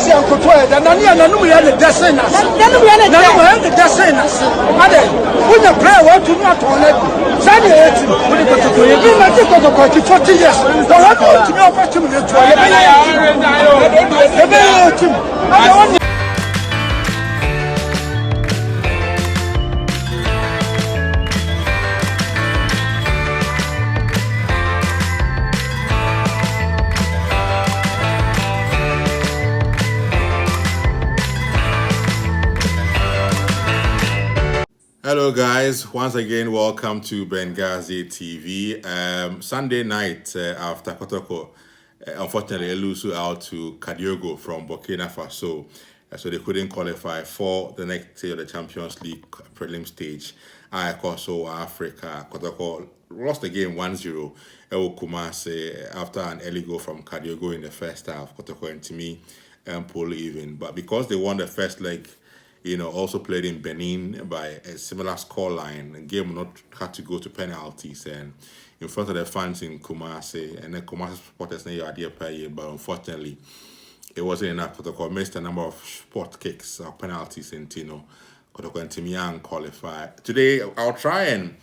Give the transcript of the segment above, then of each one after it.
see Uncle Toy, and Nania Nanuya the Desinas. Nanuya the Desinas. Mother, when the prayer want to not on it, Sunday, when you go to you did not take the 40 years. The one to be opportunity to a Hello guys, once again welcome to Benghazi TV. Sunday night after Kotoko, unfortunately lose out to Kadiogo from Burkina Faso, so they couldn't qualify for the next stage of the Champions League prelim stage. Also Africa, Kotoko lost the game 1-0 Kumasi after an early goal from Kadiogo in the first half. Kotoko and Timi pull even, but because they won the first leg, also played in Benin by a similar scoreline. The game not had to go to penalties and in front of the fans in Kumasi, and then Kumasi supporters na your idea per year, but unfortunately it wasn't enough. Kotoko missed a number of spot kicks or penalties in Tino. Kotoko and Timian qualify. Today I'll try, and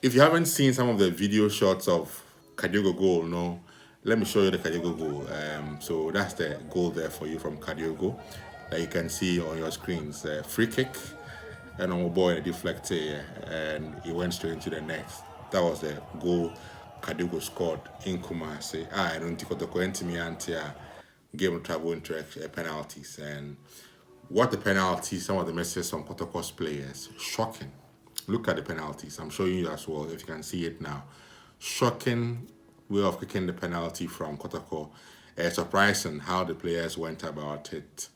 if you haven't seen some of the video shots of Kadiogo goal, let me show you the Kadiogo goal. So that's the goal there for you from Kadiogo. That you can see on your screens. Free kick, and on boy deflected, and it went straight into the net. That was the goal Kadiogo scored in Kumasi. I don't think Kotoko and Timi game travel into penalties. And what the penalties, some of the messages from Kotoko's players, shocking. Look at the penalties. I'm showing you as well, if you can see it now. Shocking way of kicking the penalty from Kotoko. Surprising how the players went about it.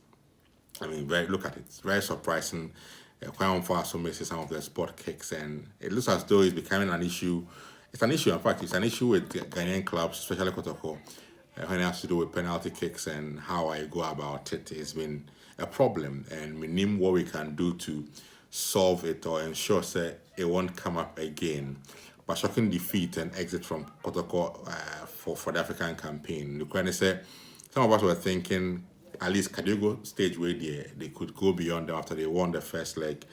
I mean, look at it. It's very surprising. Quite also misses some of the spot kicks, and it looks as though it's becoming an issue. It's an issue, in fact, it's an issue with Ghanaian clubs, especially Kotoko, when it has to do with penalty kicks and how I go about it. It's been a problem, and we need what we can do to solve it or ensure that it won't come up again. But shocking defeat and exit from Kotoko for the African campaign. Ukraine said some of us were thinking, at least Kadiogo stage where they could go beyond them after they won the first leg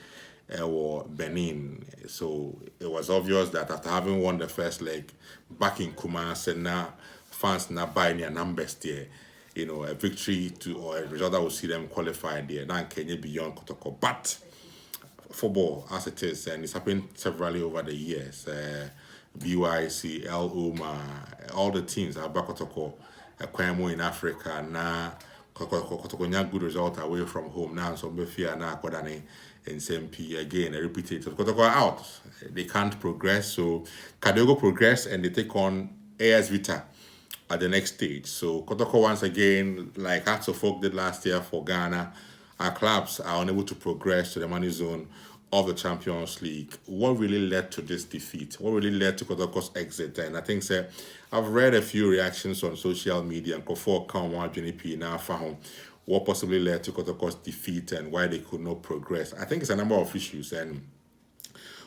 or Benin. So it was obvious that after having won the first leg back in Kumasi, now fans not buying their numbers there. A victory or a result that will see them qualify there. Now Kenya beyond Kotoko. But football as it is, and it's happened severally over the years. BYC, El Uma, all the teams are back Kotoko, Kwemo in Africa now. Kotoko good result away from home now, so Befia now Kodane and SMP again. I repeat it. Kotoko out. They can't progress. So Kadiogo progress and they take on AS Vita at the next stage. So Kotoko once again, like Hearts of Folk did last year for Ghana, our clubs are unable to progress to the money zone of the Champions League. What really led to this defeat? What really led to Kotoko's exit? And I think, sir, I've read a few reactions on social media and before now found what possibly led to Kotoko's defeat and why they could not progress. I think it's a number of issues, and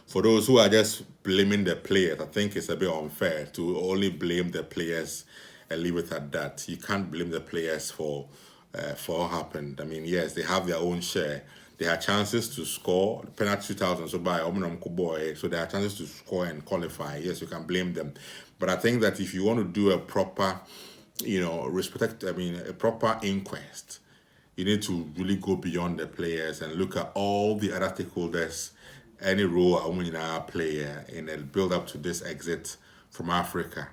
for those who are just blaming the players, I think it's a bit unfair to only blame the players and leave it at that. You can't blame the players for what happened. I mean, yes, they have their own share. They had chances to score, penalty 2000, so by so there are chances to score and qualify. Yes, you can blame them. But I think that if you want to do a proper, a proper inquest, you need to really go beyond the players and look at all the other stakeholders, any role a player in the build up to this exit from Africa.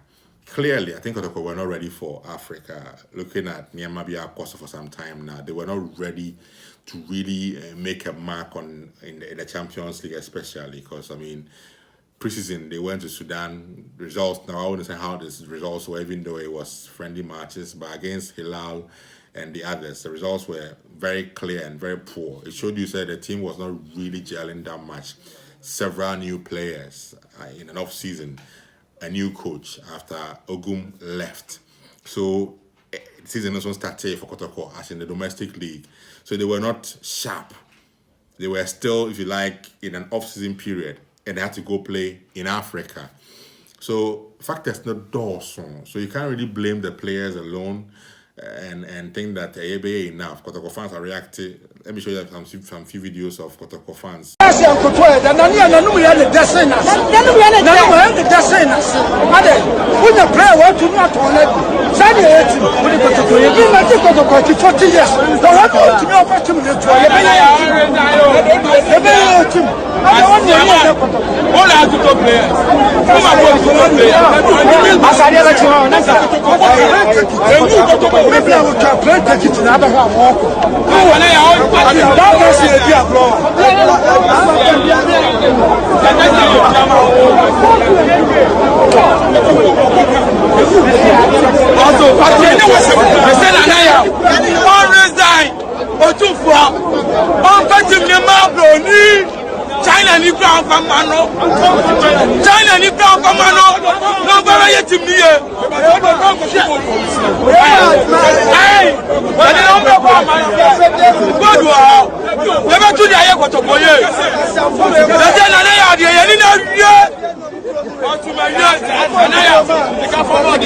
Clearly, I think Kotoko were not ready for Africa. Looking at Niamabia Koso for some time now, they were not ready to really make a mark in the Champions League, especially because, preseason they went to Sudan. Results, now I wouldn't say how these results were, even though it was friendly matches, but against Hilal and the others, the results were very clear and very poor. It showed you that the team was not really gelling that much. Several new players in an off-season, a new coach after Ogum left. So the season also started for Kotoko as in the domestic league. So they were not sharp. They were still, if you like, in an off-season period, and they had to go play in Africa. So factors not Dawson. So you can't really blame the players alone. and think that enough. Kotoko fans are reacting. Let me show you some few videos of Kotoko fans. China ni ground for mano. China ni ground for mano. No better yet to me. Hey, but they don't know about my good wow. Never to the air what to boy. The China they are the to my yard, and I am the government.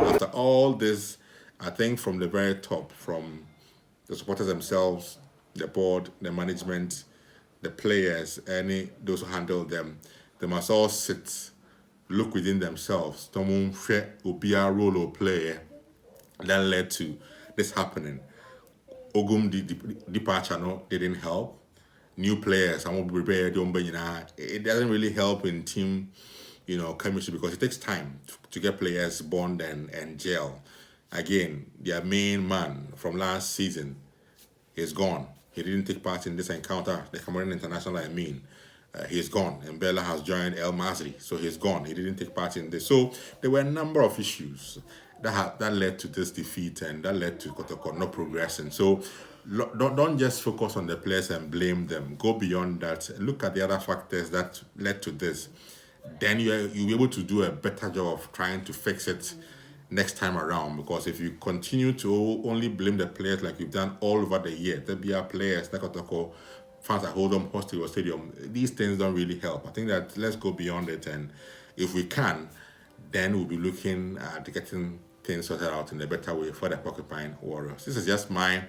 After all this, I think from the very top, from the supporters themselves, the board, the management, the players, those who handle them, they must all sit, look within themselves. Someone share Obia role or player that led to this happening. Ogum departure no, didn't help. New players, I won't prepare. It doesn't really help in team, chemistry, because it takes time to get players bond and gel. Again, their main man from last season is gone. He didn't take part in this encounter, the Cameroon International, he's gone. And Bella has joined El Masri, so he's gone. He didn't take part in this. So there were a number of issues that led to this defeat, and that led to Kotoko not progressing. So don't just focus on the players and blame them. Go beyond that. Look at the other factors that led to this. Then you'll be able to do a better job of trying to fix it next time around. Because if you continue to only blame the players like you've done all over the year, there'll be players like Kotoko fans that hold them hostage or stadium. These things don't really help. I think that let's go beyond it, and if we can, then we'll be looking at getting things sorted out in a better way for the Porcupine Warriors. This is just my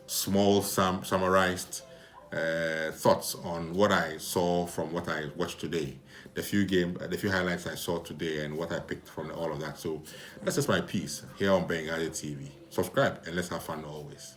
small summarized thoughts on what I saw from what I watched today, the few highlights I saw today, and what I picked from all of that. So that's just my piece here on Benghazi TV. Subscribe and let's have fun always.